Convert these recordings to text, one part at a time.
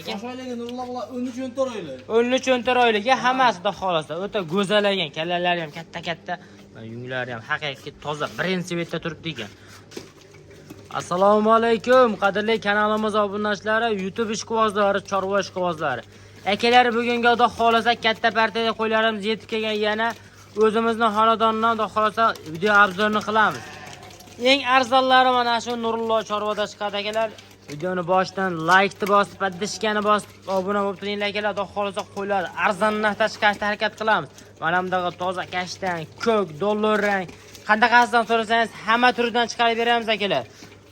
Shoshaylarga Nurulloh 13-14 oylik. 13-14 oylikga hammasida xohlasa, o'ta go'zal ekan, kallalari ham katta-katta, yunglari ham haqiqiy toza, birinchi svetda turibdi ekan. Assalomu alaykum, qadrli kanalimiz obunachilari, YouTube ishqibozlari, chorva ishqibozlari. Akalar, bugungi xudo xolasa katta partiyada qo'ylarimiz yetib kelgan, yana o'zimizning xonadondan xudo xolasa video obzorini qilamiz. Eng arzonlari mana shu Nurulloh chorvada chiqadi akalar. Videoni boshidan like bosib, podpishkani bosib, obuna bo'lib turinglar akalar. Xudo xolasa qo'ylar arzon narxda chiqarishga harakat qilamiz. Mana bundaqa toza kashtan, ko'k, dollar rang, qandaqasidan so'rasangiz hamma turidan chiqarib beramiz akalar.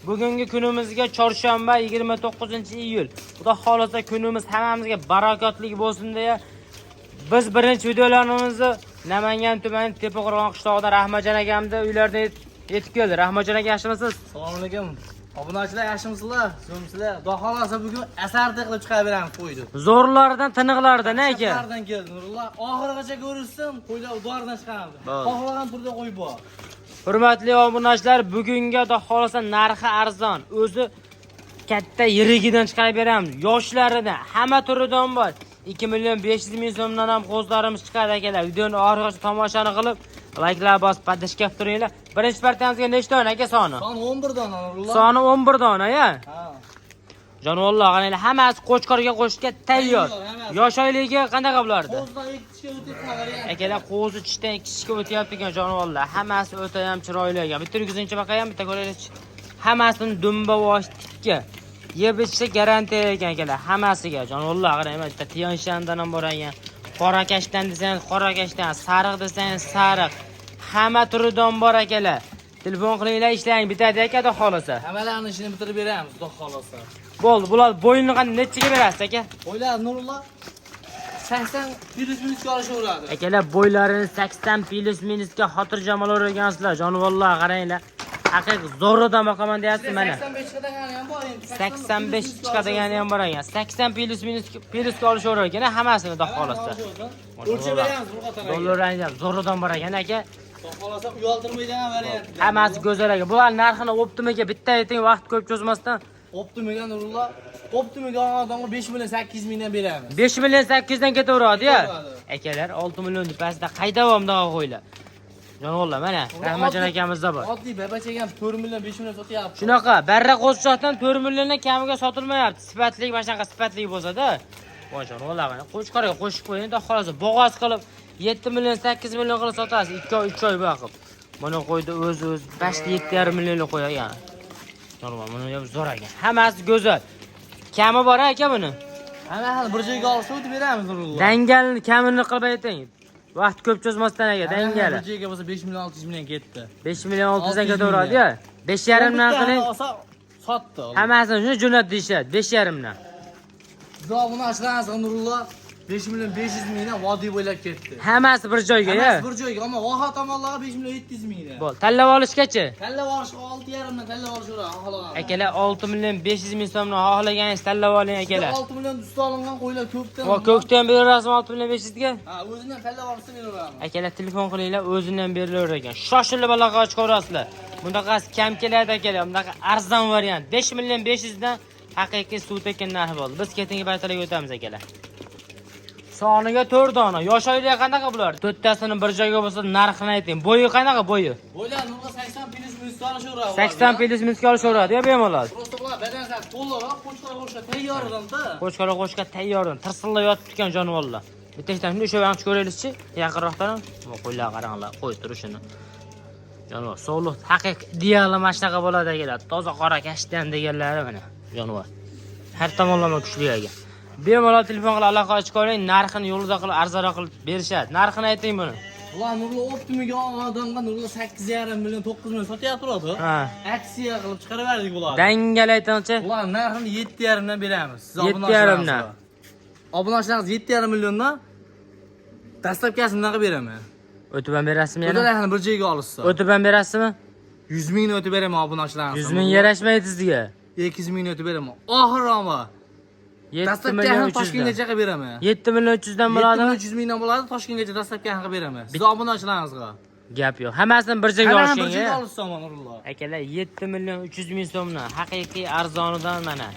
Bugungi kunimizga chorshanba 29-iyul. Xudo xolasa kunimiz hammamizga barakotli bo'lsin deya biz birinchi videolarimizni Namangan tumani Tepaqo'rg'on qishlog'idan Rahmatjon akamda uylarida yetib keldi. Rahmatjon aka, yaxshimisiz? Assalomu alaykum. Obunachilar yaxshimisizlar? Zo'msizlar? Xudo xolasa bugun asarda qilib chiqarib beramiz qo'ydi. Zo'rlardan, tiniqlardan aka. Asardan keldi Nurulloh. Oxirigacha ko'rishsin, qo'ylar udoridan chiqardi. Xohlagan turda qo'yib bor. Hurmatli obunachilar, bugungi xudo xolasa narxi arzon. O'zi katta yirigidan chiqarib beramiz. Yoshlaridan, hamma turidan bor. 2.500.000 so'mdan ham qo'zlarimiz chiqadi akalar. Videoni oxirigacha tomoshani qilib, like'lar bosib, podpishka qilib turinglar. Birinchi partiyamizga nechta dona aka soni? Soni 11 dona Nurulloh. Soni 11 dona ya. Ha. Jonivor, qaranglar, hammasi qo'chqorga qo'shishga tayyor. Yosh oyligi qanaqa bo'lardi? Qo'zdan ikkishga o'tib qolgan. Akalar, qo'zi ichishdan ikkishga o'tyapti ekan jonivorlar. Hammasi o'ta ham chiroyli ekan. Bitta yurgizincha baqayam, bitta ko'raylik. Hammasini dumba vosh tikka. Yeb ichsa garantiya ekan akalar, hammasiga. Jonivorlar, qaranglar, bitta Tiyanshandan ham bor ekan. Qora kashtan desangiz, qora kashtan, sariq desangiz, sariq. Hamma turidan bor akalar. Telefon qilinglar, ishlang bitadi aka, xudo xolasa. Hammalarning ishini bitirib beramiz, xudo xolasa. Bo'ldi, bular bo'yinni qanday nechaga berasiz aka? Qo'ylar Nurulloh 80 minutga olishaveradi. Akalar, bo'ylarini 80 minusga xotirjam olavergansizlar. Jonivorlar, qaranglar. Haqiqiy zo'rdan boqaman deyapsiz mana. 85 chiqadigan ham bor endi. 85 chiqadigan ham bor ekan. 80 minusga olishaverar ekan, hammasini xudo xolasa. O'lchab beramiz bu qator. Dollarlarni ham zo'rdan bor ekan aka. Xudo xolasa uyaltirmaydigan variant. Hammasi go'zal ekan. Bular narxini optimiga bitta ayting, vaqt ko'p cho'zmasdan. Optimiga Nurulloh, optimiga odamga 5 million 8 mingdan beramiz. 5 million 8 dan ketaveradi-ya. Akalar, 6 million pastda qayta davomdaga qo'ylar. Jonivorlar, mana Rahmatjon akamizda bor. Oddiy babachaga ham 4 million 5 million sotyapti. Shunaqa, barra qo'zchoqdan 4 milliondan kamiga sotilmayapti. Sifatli, mana shunaqa sifatli bo'lsa-da. Voy jonivorlar, mana qo'chqorga qo'shib qo'ying, xudo xolasa bo'g'oz qilib 7 million 8 million qilib sotasiz. 2 oy 3 oy boqib. Mana qo'ydi o'z başda 7,5 million qo'ygan. Normal, buni ham zo'r ekan. Hammasi go'zal. Kami bor aka buni. Hammasini bir joyga olsa o'tib beramiz Nurulloh. Dangalni kamini qilib ayting. Vaqt ko'p cho'zmasdan aka, dangali. Bir joyga bo'lsa 5 million 600 million ketdi. 5 million 600 dan ketaveradi-ya. 5,5 dan qiling. Sotdi. Hammasini shuni jo'nat deyishadi, 5,5 dan. Xudo buni ashlanasiz Nurulloh 5 million 500 mingdan vodiy bo'ylab ketdi. Hammasi bir joyga, ya. Hammasi bir joyga, ammo voha tomonlarga 5 million 700 mingdan. Bo'l, tanlab olishgacha. Tanlab olish 6,5 dan tanlab olishaveradi, xohlagan. Akalar, 6 million 500 ming so'mdan xohlaganingiz tanlab oling akalar. 6 million usta olingan qo'ylar ko'pdan. Va ko'kdan berasizmi 6 million 500 ga? Ha, o'zidan tanlab olsa beraveramiz. Akalar, telefon qilinglar, o'zidan berilaver ekan. Shoshilib aloqa chiqaverasizlar. Bunaqasi kam keladi akalar, bunaqa arzon variant. 5 million 500 dan haqiqiy suv tekin narxi bo'ldi. Biz ketingi baytalarga o'tamiz akalar. Soniga 4 dona. Yosh oyligi qanaqa bo'lar? To'rttasini bir joyga bo'lsa narxini ayting. Bo'yi qanaqa bo'yi? Bo'ylar nurga 80 minutga olishaveradi. 80 minutga olishaveradi, ya bemalol. Prosta bular badanlar to'liq, qo'chqor qo'shga tayyordan-da. Qo'chqora qo'shga tayyordan. Tirsillab yotib ekan jonivorlar. Bittasidan shuni o'sha vaqt ko'raylikchi, yaqinroqdan. Qo'ylar qaranglar, qo'y turishini. Jonivor, sog'liq haqiqiy ideal mashnaqa bo'ladi akalar. Toza qora kashtan deganlari mana, jonivor. Har tomonlama kuchli ekan. Bemalol telefon qilib aloqa ochib qo'ying, narxini yo'lida qilib arzonroq qilib berishadi. Narxini ayting buni. Bular Nurli optimiga odamga Nurli 8,5 million 9 million sotyapti turadi. Ha. Aksiya qilib chiqarib berdik bularni. Dangal aytingchi. Bular narxini 7,5 dan beramiz. 7,5 dan. Obunachilaringiz 7,5 milliondan dastlabkasini qilib beraman. O'tib ham berasizmi yana? Bularni bir joyga olishsa. O'tib ham berasizmi? 100 ming o'tib beraman obunachilaringiz. 100 ming yarashmaydi sizga. 200 ming o'tib beraman. Oxiroma. 7 million 300 Toshkentgacha qilib beraman. 7 million 300 dan bo'ladimi? 300 mingdan bo'ladi, Toshkentgacha dastlabkasini qilib beraman. Siz obunachilaringizga. Gap yo'q. Hammasini bir joyga olishing. Bir joyga olishsa Nurulloh. Akalar, 7 million 300 ming so'mdan haqiqiy arzonidan mana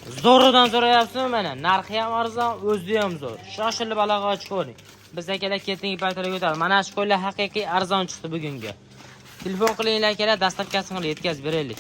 Zo'ridan so'rayapsizmi mana? Narxi ham arzon, o'zi ham zo'r. Shoshilib aloqa ochib ko'ring. Biz akalar ketdingi paytlarga o'tadi. Mana shu qo'llar haqiqiy arzon chiqdi bugunga. Telefon qilinglar akalar, dastavkasini qilib yetkazib beraylik.